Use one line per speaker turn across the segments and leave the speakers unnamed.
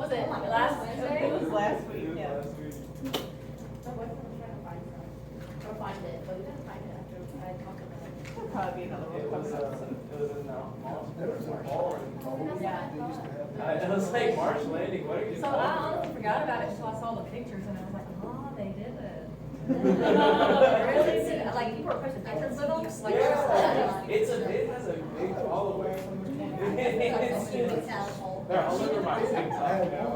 was it, last Wednesday?
It was last week, yeah.
My boyfriend was trying to find it, or find it, but we didn't find it after I talked about it.
There'll probably be another one coming up soon.
It was in March.
Yeah.
It was like March landing, what are you
So
talking
I
about?
honestly forgot about it until I saw the pictures and I was like, oh, they did it. Really? Like, you were pushing pictures with them? Like,
Yeah, it has a big following. They're all over my TikTok now.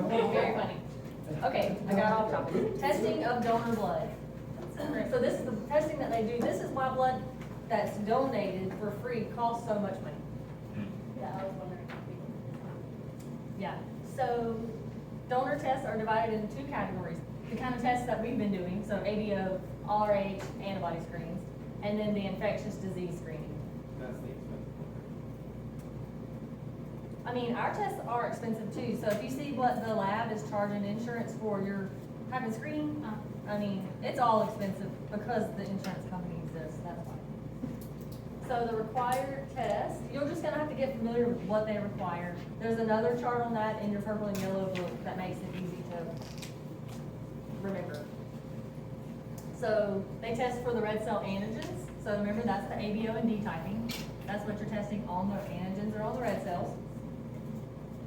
Very funny. Okay, I got off topic. Testing of donor blood. So this is the testing that they do. This is why blood that's donated for free costs so much money.
Yeah, I was wondering.
Yeah, so donor tests are divided into two categories. The kind of tests that we've been doing, so ABO, RH, antibody screens, and then the infectious disease screening.
That's the expensive
I mean, our tests are expensive too, so if you see what the lab is charging insurance for your having screening, I mean, it's all expensive because the insurance company exists, that's why. So the required test, you're just gonna have to get familiar with what they require. There's another chart on that in your purple and yellow book that makes it easy to remember. So they test for the red cell antigens, so remember that's the ABO and D typing. That's what you're testing on the antigens or on the red cells.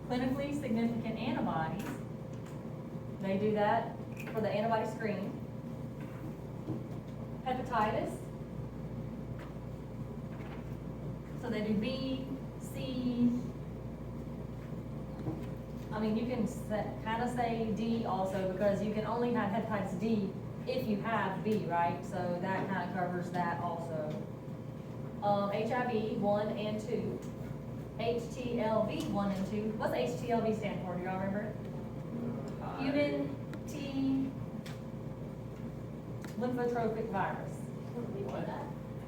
Clinically significant antibodies, they do that for the antibody screen. Hepatitis, so they do B, C, I mean, you can kind of say D also, because you can only have hepatitis D if you have B, right? So that kind of covers that also. HIV 1 and 2. HTLV 1 and 2. What's HTLV stand for? Do y'all remember? Human T lymphotrophic virus.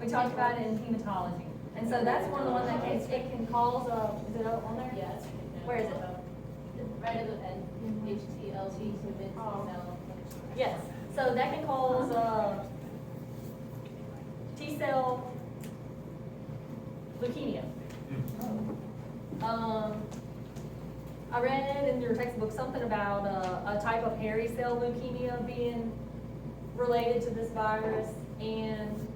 We talked about it in hematology. And so that's one of the ones that it can cause is it on there?
Yeah, it's.
Where is it?
Right at the end, HTLV, human T cell.
Yes, so that can cause T-cell leukemia. I read in your textbook something about a type of hairy cell leukemia being related to this virus, and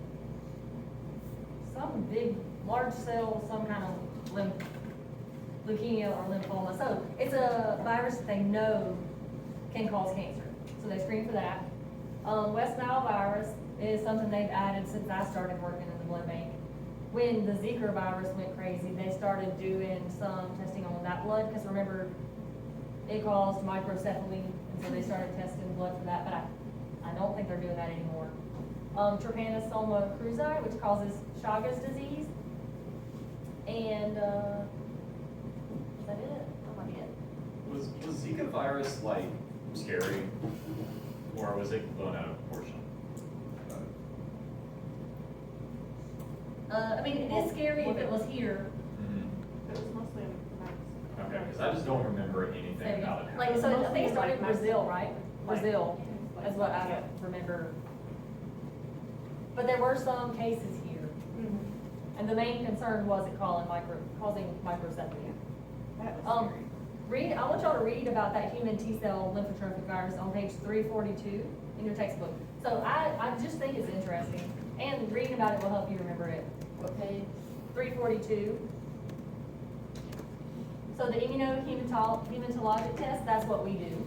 some big, large cell, some kind of leukemia or lymphoma. So it's a virus that they know can cause cancer. So they screen for that. West Nile virus is something they've added since I started working in the blood bank. When the Zika virus went crazy, they started doing some testing on that blood, because remember, it caused microcephaly, and so they started testing blood for that, but I don't think they're doing that anymore. Trypanosoma cruzi, which causes Chagas disease. And, is that it? That might be it.
Was Zika virus like scary, or was it blown out of proportion?
I mean, it is scary if it was here.
It was mostly in
Okay, because I just don't remember anything about it.
Like, so I think it started in Brazil, right? Brazil is what I remember. But there were some cases here. And the main concern was it causing microcephaly.
That was scary.
I want y'all to read about that human T-cell lymphotrophic virus on page 342 in your textbook. So I just think it's interesting, and reading about it will help you remember it.
Okay.
342. So the immunohematologic test, that's what we do.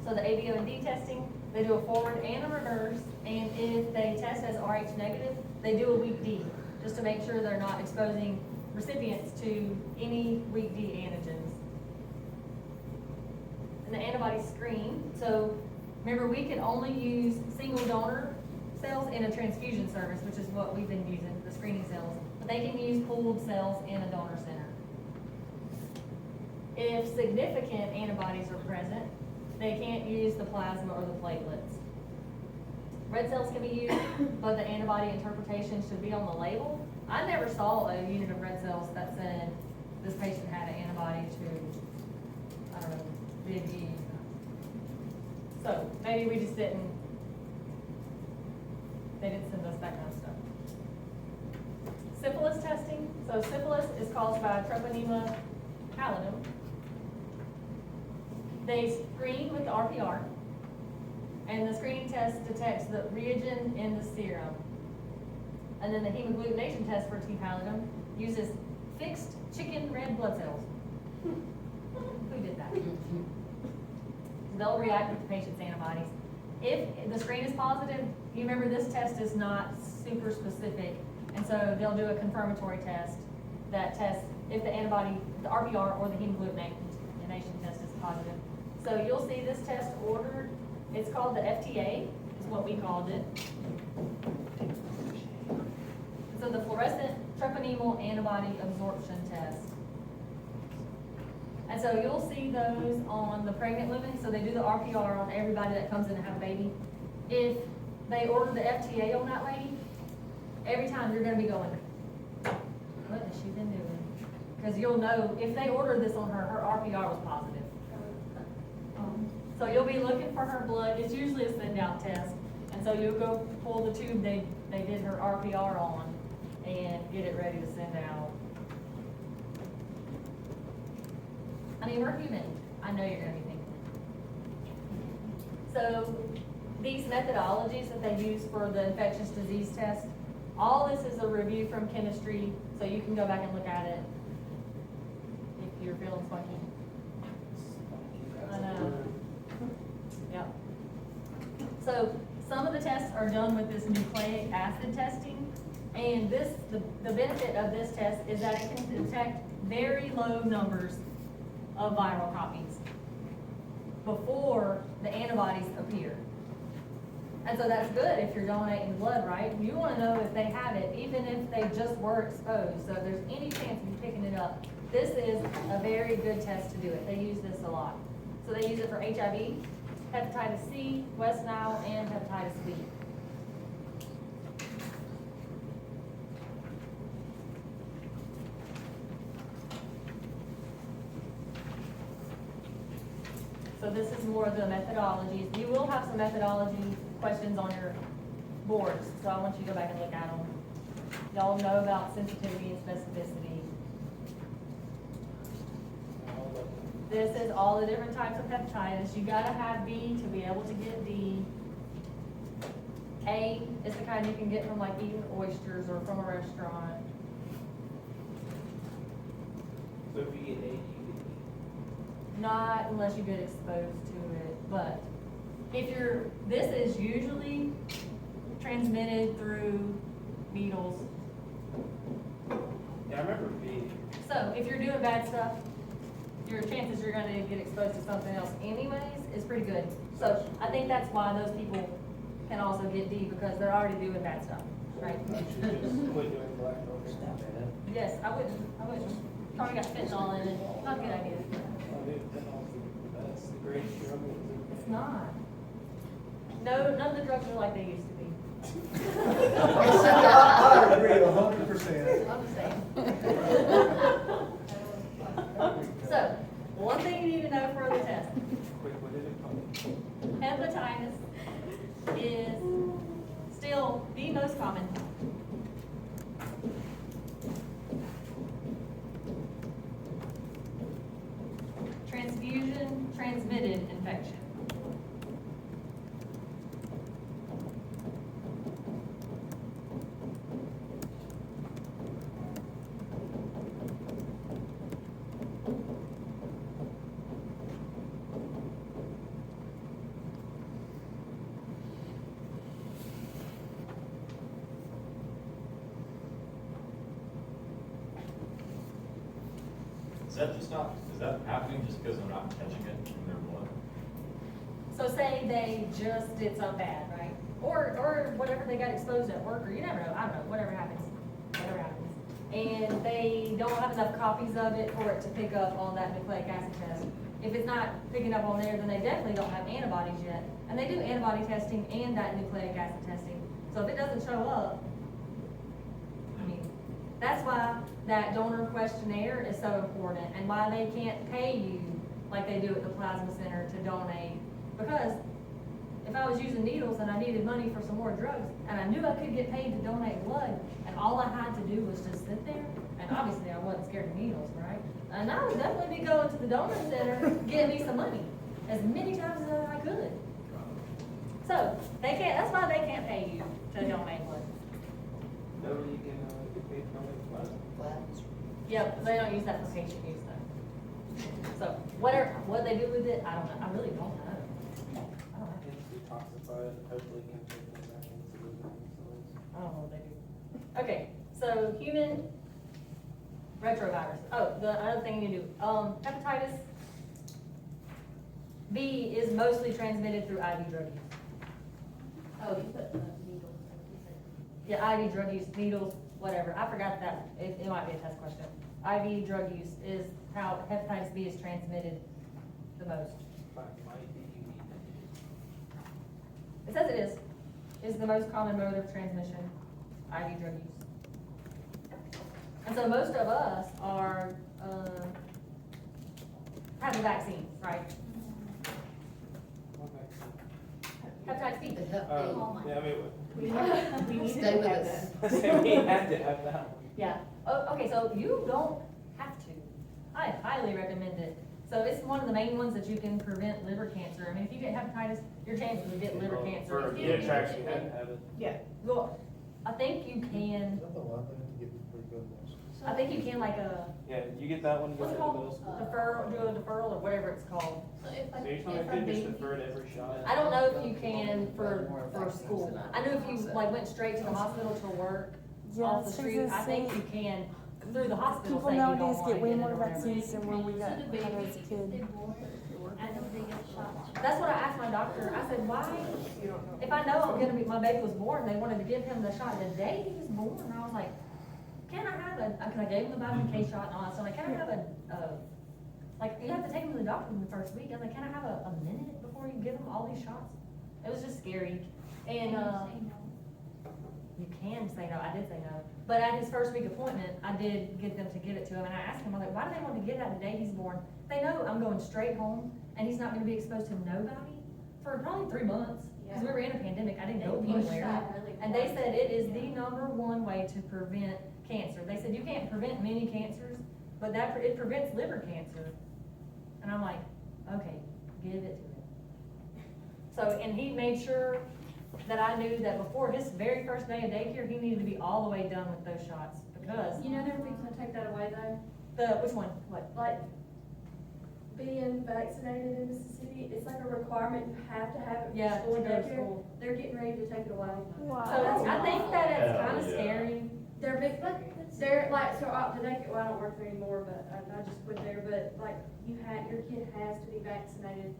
So the ABO and D testing, they do a forward and a reverse, and if they test as Rh negative, they do a weak D, just to make sure they're not exposing recipients to any weak D antigens. And the antibody screen, so remember, we can only use single donor cells in a transfusion service, which is what we've been using, the screening cells, but they can use pooled cells in a donor center. If significant antibodies are present, they can't use the plasma or the platelets. Red cells can be used, but the antibody interpretation should be on the label. I never saw a unit of red cells that said this patient had an antibody to, I don't know, big E. So maybe we just didn't, they didn't send us that kind of stuff. Syphilis testing. So syphilis is caused by Treponema pallidum. they screen with the RPR, and the screening test detects the reagin in the serum. And then the hemagglutination test for T. pallidum uses fixed chicken red blood cells. Who did that? They'll react with the patient's antibodies. If the screen is positive, you remember this test is not super specific, and so they'll do a confirmatory test that tests if the antibody, the RPR or the hemagglutination test is positive. So you'll see this test ordered. It's called the FTA, is what we called it. So the fluorescent treponemal antibody absorption test. And so you'll see those on the pregnant women, so they do the RPR on everybody that comes in to have a baby. If they order the FTA on that lady, every time you're gonna be going, what has she been doing? Because you'll know, if they order this on her, her RPR was positive. So you'll be looking for her blood. It's usually a send out test. And so you'll go pull the tube they did her RPR on and get it ready to send out. I mean, we're human. I know you're gonna be thinking. So these methodologies that they use for the infectious disease test, all this is a review from chemistry, so you can go back and look at it if you're feeling funky. I know. Yep. So some of the tests are done with this nucleic acid testing, and the benefit of this test is that it can detect very low numbers of viral copies before the antibodies appear. And so that's good if you're donating blood, right? You want to know if they have it, even if they just were exposed. So if there's any chance of you picking it up, this is a very good test to do it. They use this a lot. So they use it for HIV, hepatitis C, West Nile, and hepatitis B. So this is more of the methodologies. You will have some methodology questions on your boards, so I want you to go back and look at them. Y'all know about sensitivity and specificity. This is all the different types of hepatitis. You gotta have B to be able to get D. A is the kind you can get from like eating oysters or from a restaurant.
So if you get A, you get B.
Not unless you get exposed to it, but if this is usually transmitted through needles.
Yeah, I remember B.
So if you're doing bad stuff, your chances you're gonna get exposed to something else anyways is pretty good. So I think that's why those people can also get D, because they're already doing bad stuff, right?
Quit doing black coke.
Yes, I wouldn't. Probably got fentanyl in it, not a good idea.
That's the greatest struggle.
It's not. No, none of the drugs are like they used to be.
I agree 100%.
I'm just saying. So, one thing you need to know for the test.
Quick, what did it call?
Hepatitis is still the most common. Transfusion transmitted infection.
Is that happening just because they're not catching it in their blood?
So say they just did something bad, right? Or whatever, they got exposed at work, or you never know, I don't know, whatever happens. And they don't have enough copies of it for it to pick up on that nucleic acid test. If it's not picking up on there, then they definitely don't have antibodies yet. And they do antibody testing and that nucleic acid testing. So if it doesn't show up, I mean, that's why that donor questionnaire is so important, and why they can't pay you like they do at the plasma center to donate. Because if I was using needles and I needed money for some more drugs, and I knew I could get paid to donate blood, and all I had to do was just sit there, and obviously I wasn't scared of needles, right? And I would definitely be going to the donor center, getting me some money. as many times as I could. So, they can't, that's why they can't pay you to donate blood.
Nobody can, get paid for it,
Yep, they don't use that for patient use though. So, what they do with it, I don't know, I really don't know. I don't know.
It's detoxified, hopefully can take them back into the facilities.
I don't know what they do. Okay, so human retrovirus. Oh, the other thing you do, hepatitis B is mostly transmitted through IV drug use.
Oh, you put the needles.
Yeah, IV drug use, needles, whatever. I forgot that. It might be a test question. IV drug use is how hepatitis B is transmitted the most.
Might be unique.
It says it is the most common mode of transmission, IV drug use. And so most of us are, having vaccines, right?
What vaccine?
Hepatitis B.
Yeah, I mean,
We needed
Stay
to
with
have
us.
that.
we had to have that one.
Yeah. Oh, okay, so you don't have to. I highly recommend it. So it's one of the main ones that you can prevent liver cancer. I mean, if you get hepatitis, your chances of getting liver cancer.
For the tracks, you had to have it.
Yeah.
Well, I think you can,
Is that the one thing to get pretty good ones?
I think you can like a
Yeah, you get that one, you go
what's
to
it
the
called?
middle school.
Do a deferral or whatever it's called.
So if
So you're telling me
I'm
if they just
being-
deferred every shot?
I don't know if you can for school. I know if you like went straight to the hospital to work
Yeah,
off the
it's
street, I think
insane.
you can through the hospital
People
say you don't
nowadays
wanna
get way
it
more
or whatever.
vaccines than when we got
So the
had
baby,
as a kid.
they're born, I know they get shots.
That's what I asked my doctor. I said, why? If I know I'm gonna be, my baby was born, they wanted to give him the shot the day he was born. And I was like, can I have cause I gave him the vitamin K shot and all that. So I'm like, can I have like, you have to take him to the doctor in the first week. I was like, can I have a minute before you give him all these shots? It was just scary. And, you can say no. I did say no. But at his first week appointment, I did get them to give it to him. And I asked him, I was like, why do they want to give that the day he's born? They know I'm going straight home and he's not gonna be exposed to nobody for probably 3 months. Cause we were in a pandemic. I didn't go anywhere. And they said it is the #1 way to prevent cancer. They said you can't prevent many cancers, but it prevents liver cancer. And I'm like, okay, give it to him. So, and he made sure that I knew that before his very first day of daycare, he needed to be all the way done with those shots, because
You know they're fixing to take that away though,
which one, what?
like being vaccinated in Mississippi, it's like a requirement, you have to have it
Yeah,
for school
to
and
go to
daycare.
school.
They're getting ready to take it away.
So that's, I think that it's
Hell
kinda
yeah.
scary.
They're big, they're like, so the daycare, well, I don't work there anymore, but I just quit there, but like, your kid has to be vaccinated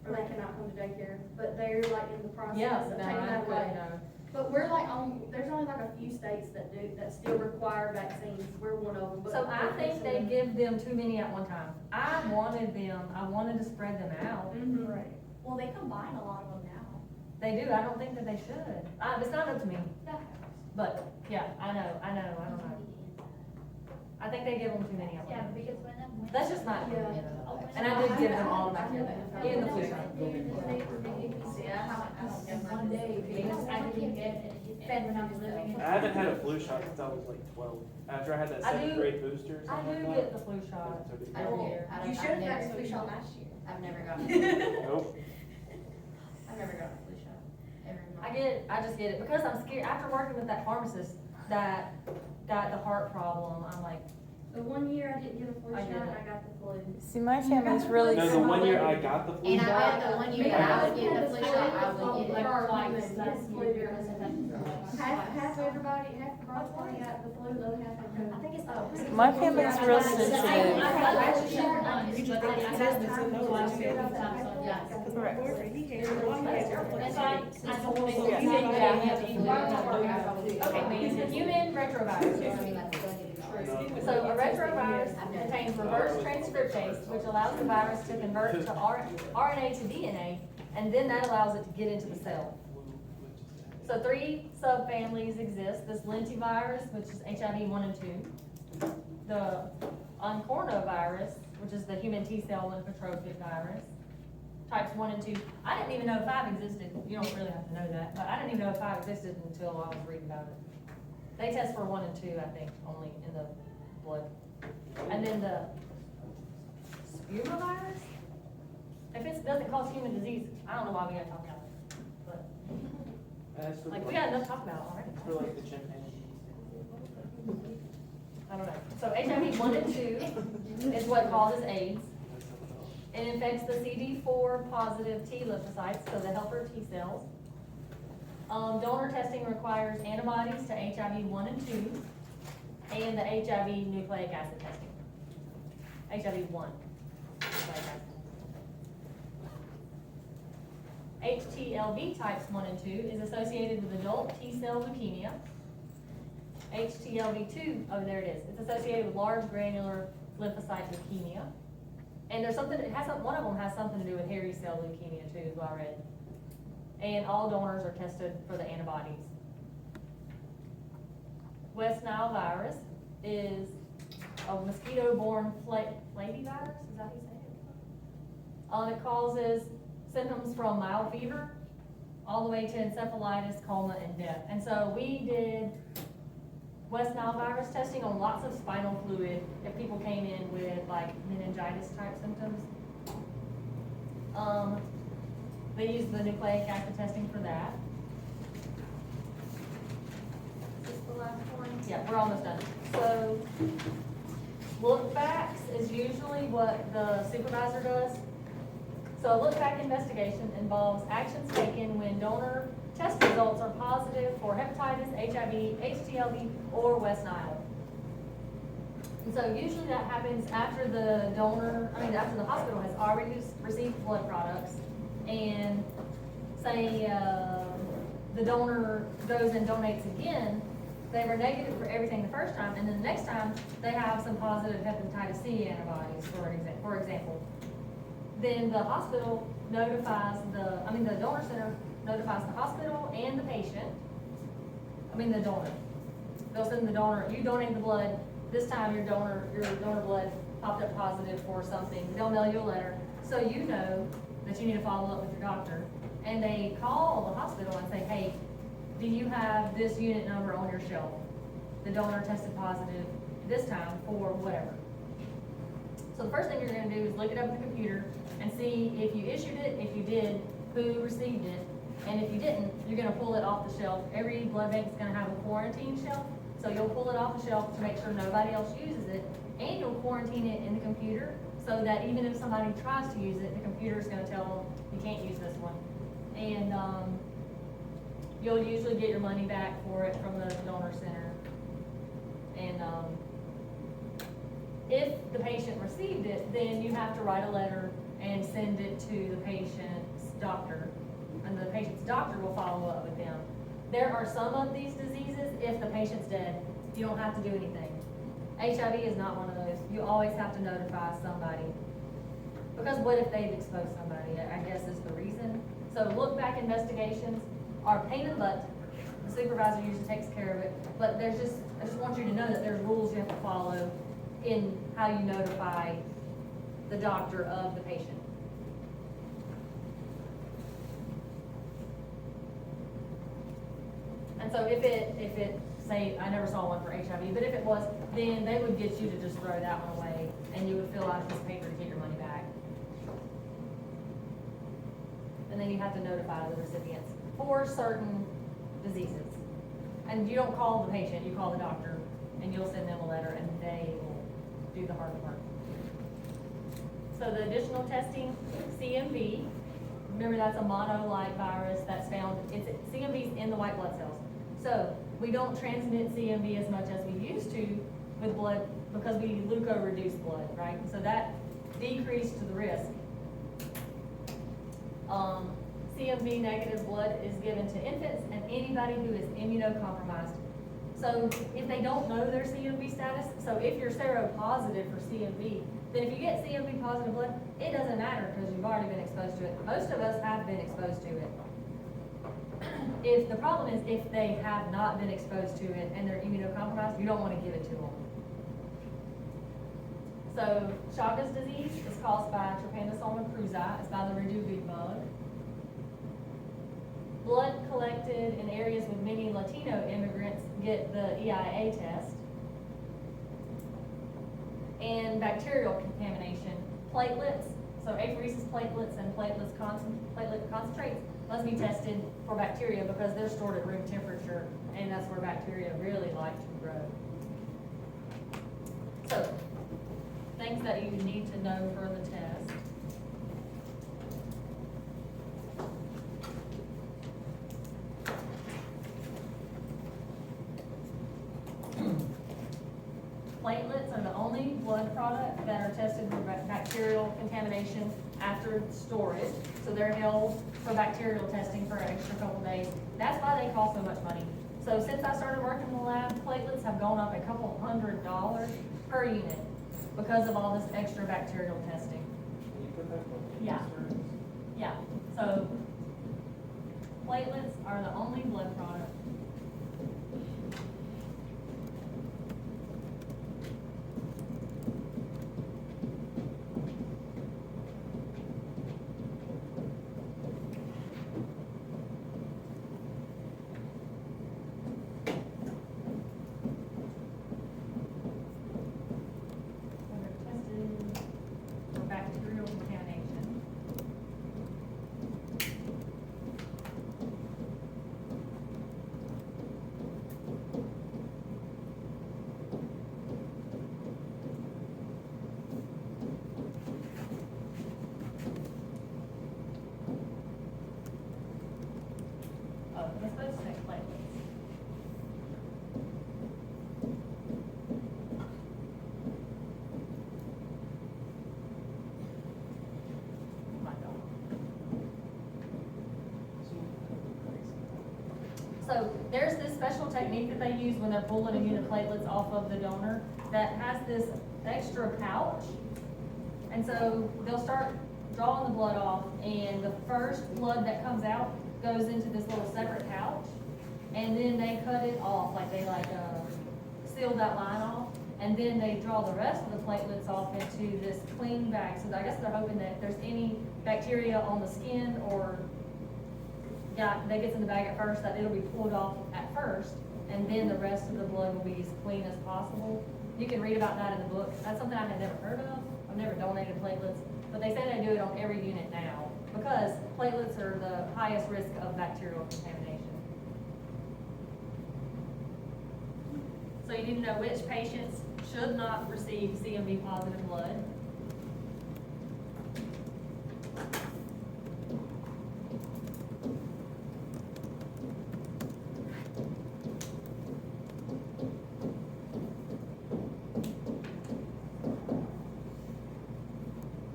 or they cannot come to daycare, but they're like in the process
Yeah,
of
no,
taking
I
that away.
couldn't know.
But we're like there's only like a few states that still require vaccines, we're one of them, but.
So I
we're
think
fixing
they
to-
give them too many at one time. I wanted to spread them out.
Mhm.
Right.
Well, they combine a lot of them now.
They do, I don't think that they should. It's not up to me, but, yeah, I don't know. I think they give them too many at one
Yeah,
time.
because when I'm.
That's just my opinion.
Yeah.
And I did give them all of my kids, even the flu shot.
One day, because I didn't get it fed when I was living in.
I haven't had a flu shot since I was like 12. After I had that
I
seventh
do-
grade booster or
I
something
do
like
get
that.
the flu shot.
I don't care.
You should have gotten a flu shot last year.
I've never gotten it.
Nope.
I've never gotten a flu shot. Ever in my life.
I just get it, because I'm scared, after working with that pharmacist that got the heart problem, I'm like,
The 1 year I didn't get a flu
I
shot,
did.
and I got the flu.
See, my family's really.
No, the 1 year I got the flu
And I
shot.
bet the 1 year that I was getting the flu shot, I was getting it.
Half everybody, half the Broadway got the flu, the other half had COVID.
I think it's.
My family's real sensitive.
okay, human retrovirus. So a retrovirus contains reverse transcriptase, which allows the virus to convert to RNA to DNA, and then that allows it to get into the cell. So 3 subfamilies exist: this lentivirus, which is HIV 1 and 2, the oncornovirus, which is the human T-cell lymphotrophic virus, types 1 and 2. I didn't even know 5 existed. You don't really have to know that, but I didn't even know 5 existed until I was reading about it. They test for 1 and 2, I think, only in the blood. And then the spumavirus, if it's doesn't cause human disease, I don't know why we gotta talk about it, but,
That's
like, we got enough to talk about already.
for like the chimpanzees.
I don't know. So HIV 1 and 2 is what causes AIDS. It infects the CD4 positive T lymphocytes, so the helper T cells. Donor testing requires antibodies to HIV 1 and 2, and the HIV nucleic acid testing. HIV 1. nucleic acid. HTLV types 1 and 2 is associated with adult T cell leukemia. HTLV2, oh, there it is. It's associated with large granular lymphocyte leukemia. And there's something, one of them has something to do with hairy cell leukemia too, is what I read. And all donors are tested for the antibodies. West Nile virus is a mosquito-borne flavivirus, is that how you say it? It causes symptoms from mild fever all the way to encephalitis, coma, and death. And so we did West Nile virus testing on lots of spinal fluid if people came in with like meningitis type symptoms. They use the nucleic acid testing for that. Is this the last one? Yeah, we're almost done. So, look backs is usually what the supervisor does. So a look back investigation involves actions taken when donor test results are positive for hepatitis, HIV, HTLV, or West Nile. And so usually that happens after the after the hospital has already received blood products, and say the donor goes and donates again. They were negative for everything the first time, and then the next time they have some positive hepatitis C antibodies, for example. Then the hospital notifies the donor center notifies the hospital and the patient, the donor. They'll send the donor, you donate the blood, this time your donor blood popped up positive for something. They'll mail you a letter, so you know that you need to follow up with your doctor. And they call the hospital and say, hey, do you have this unit number on your shelf? The donor tested positive this time for whatever. So the first thing you're gonna do is look it up in the computer and see if you issued it, if you did, who received it, and if you didn't, you're gonna pull it off the shelf. Every blood bank is gonna have a quarantine shelf, so you'll pull it off the shelf to make sure nobody else uses it, and you'll quarantine it in the computer, so that even if somebody tries to use it, the computer's gonna tell them, you can't use this one. And, you'll usually get your money back for it from the donor center. And, if the patient received it, then you have to write a letter and send it to the patient's doctor, and the patient's doctor will follow up with them. There are some of these diseases, if the patient's dead, you don't have to do anything. HIV is not one of those. You always have to notify somebody. Because what if they've exposed somebody, I guess is the reason. So look back investigations are pain in the butt. The supervisor usually takes care of it, but I just want you to know that there's rules you have to follow in how you notify the doctor of the patient. And so if it, say, I never saw one for HIV, but if it was, then they would get you to just throw that one away, and you would fill out this paper to get your money back. And then you have to notify the recipients for certain diseases. And you don't call the patient, you call the doctor, and you'll send them a letter, and they will do the hard work. So the additional testing, CMV, remember that's a mono-like virus that's found, CMV's in the white blood cells. So we don't transmit CMV as much as we used to with blood because we leuko-reduce blood, right? So that decreased the risk. CMV negative blood is given to infants and anybody who is immunocompromised. So if they don't know their CMV status, so if you're seropositive for CMV, then if you get CMV positive blood, it doesn't matter because you've already been exposed to it. Most of us have been exposed to it. If the problem is if they have not been exposed to it and they're immunocompromised, you don't want to give it to them. So Chagas disease is caused by Trypanosoma cruzi. It's by the Reduvic bug. Blood collected in areas with many Latino immigrants get the EIA test. And bacterial contamination. Platelets So apheresis platelets and platelet concentrates must be tested for bacteria because they're stored at room temperature, and that's where bacteria really like to grow. So, things that you need to know for the test. Platelets are the only blood product that are tested for bacterial contamination after storage. So they're held for bacterial testing for an extra couple days. That's why they cost so much money. So since I started working in the lab, platelets have gone up a couple $100 per unit because of all this extra bacterial testing.
Can you put that one?
Yeah. Yeah, so platelets are the only blood product. When they're tested for bacterial contamination. Oh, they're supposed to say platelets. Oh my God. So there's this special technique that they use when they're pulling a unit of platelets off of the donor that has this extra pouch. And so they'll start drawing the blood off, and the first blood that comes out goes into this little separate pouch. And then they cut it off, like they seal that line off. And then they draw the rest of the platelets off into this clean bag. So I guess they're hoping that if there's any bacteria on the skin or that gets in the bag at first, that it'll be pulled off at first, and then the rest of the blood will be as clean as possible. You can read about that in the book. That's something I had never heard of. I've never donated platelets, but they say they do it on every unit now because platelets are the highest risk of bacterial contamination. So you need to know which patients should not receive CMV positive blood.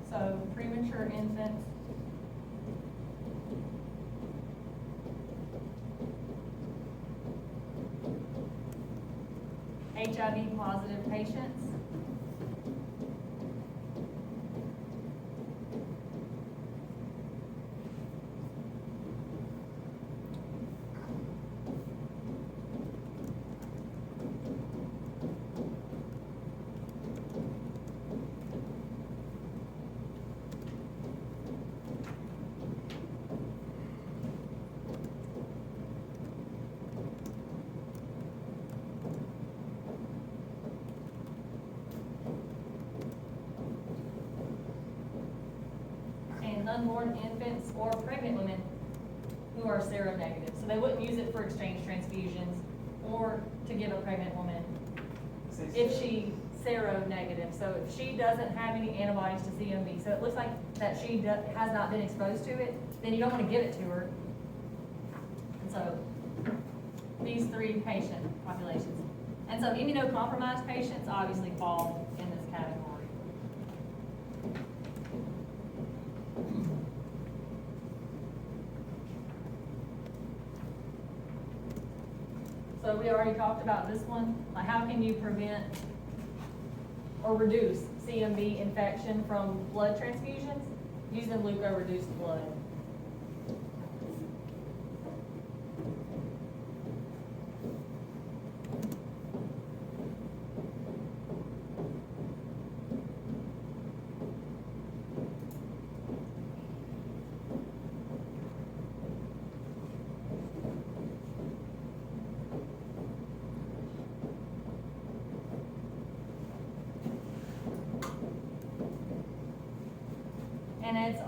So premature infants, HIV positive patients, and unborn infants or pregnant women who are seronegative. So they wouldn't use it for exchange transfusions or to give a pregnant woman if she seronegative. So if she doesn't have any antibodies to CMV, so it looks like that she has not been exposed to it, then you don't want to give it to her. And so these three patient populations. And so immunocompromised patients obviously fall in this category. So we already talked about this one, like how can you prevent or reduce CMV infection from blood transfusions? Using leukoreduced blood.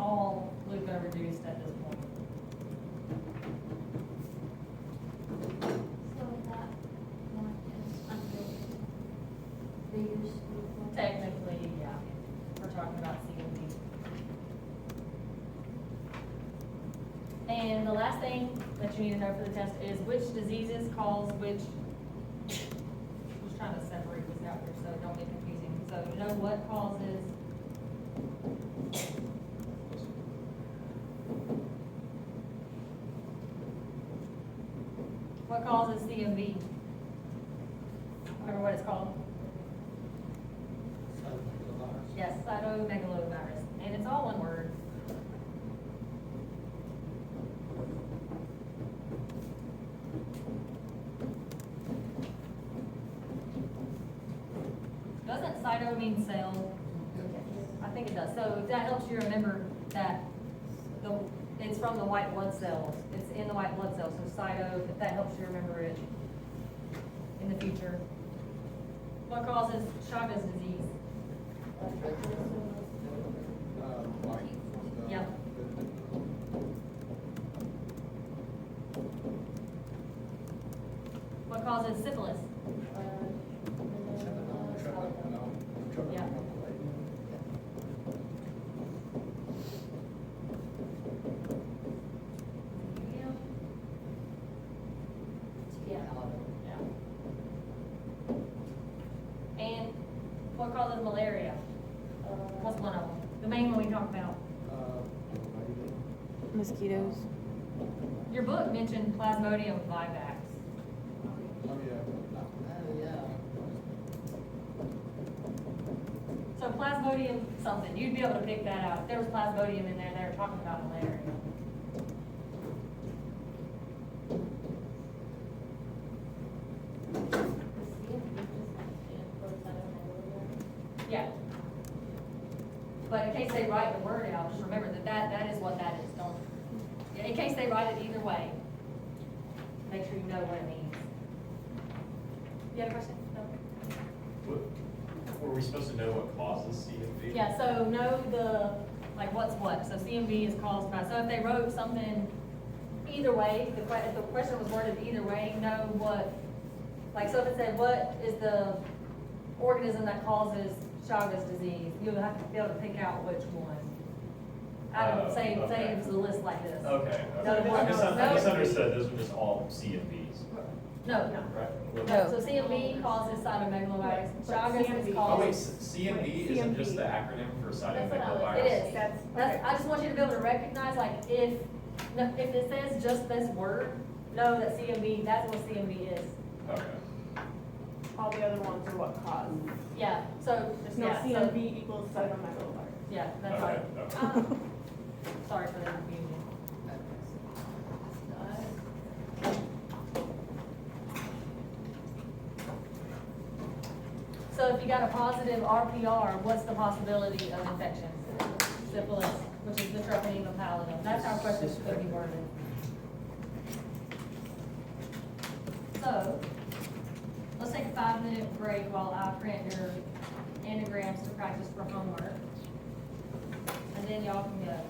all Luca reduced at this point.
So that one is under the use.
Technically, yeah, we're talking about CMV. And the last thing that you need to know for the test is which diseases cause which. Just trying to separate this out here so it don't get confusing. So you know what causes. What causes CMV? Remember what it's called? Yes, cytomegalovirus, and it's all one word. Doesn't cyto mean cell? I think it does. So if that helps you remember that it's from the white blood cells. It's in the white blood cells, so cyto, if that helps you remember it in the future. What causes Chagas disease? Yeah. What causes syphilis? Yeah. And what causes malaria? What's one of them? The main one we talked about.
Mosquitoes.
Your book mentioned Plasmodium vivax. So Plasmodium something, you'd be able to pick that out. If there was Plasmodium in there, they were talking about malaria. Yeah. But in case they write the word out, just remember that is what that is. Don't, in case they write it either way, make sure you know what it means. You have a question? No?
Were we supposed to know what causes CMV?
Yeah, so know like what's what. So CMV is caused by, so if they wrote something either way, if the question was worded either way, know what, like, so if it said, what is the organism that causes Chagas disease, you'll have to be able to pick out which one. I don't say
okay.
it was a list like this.
Okay,
No,
okay.
no,
I
no.
misunderstood, those were just all CMVs,
No,
right?
No.
so CMV causes cytomegalovirus,
But
Chagas
CMV
is
Oh, wait,
caused.
CMV isn't just the acronym for cytomegalovirus?
It is.
That's,
I just want you to be able to recognize, like, if it says just this word, know that CMV, that's what CMV is.
Okay.
all the other ones are what cause.
Yeah, so,
There's no
yeah, so,
CMV equals cytomegalovirus.
yeah, that's
Okay,
right.
okay.
Sorry for the confusion. So if you got a positive RPR, what's the possibility of infection? Syphilis, which is the treponema pallidum. That's how questions could be worded. So, let's take a 5-minute break while I print your anagrams to practice for homework. And then y'all can go.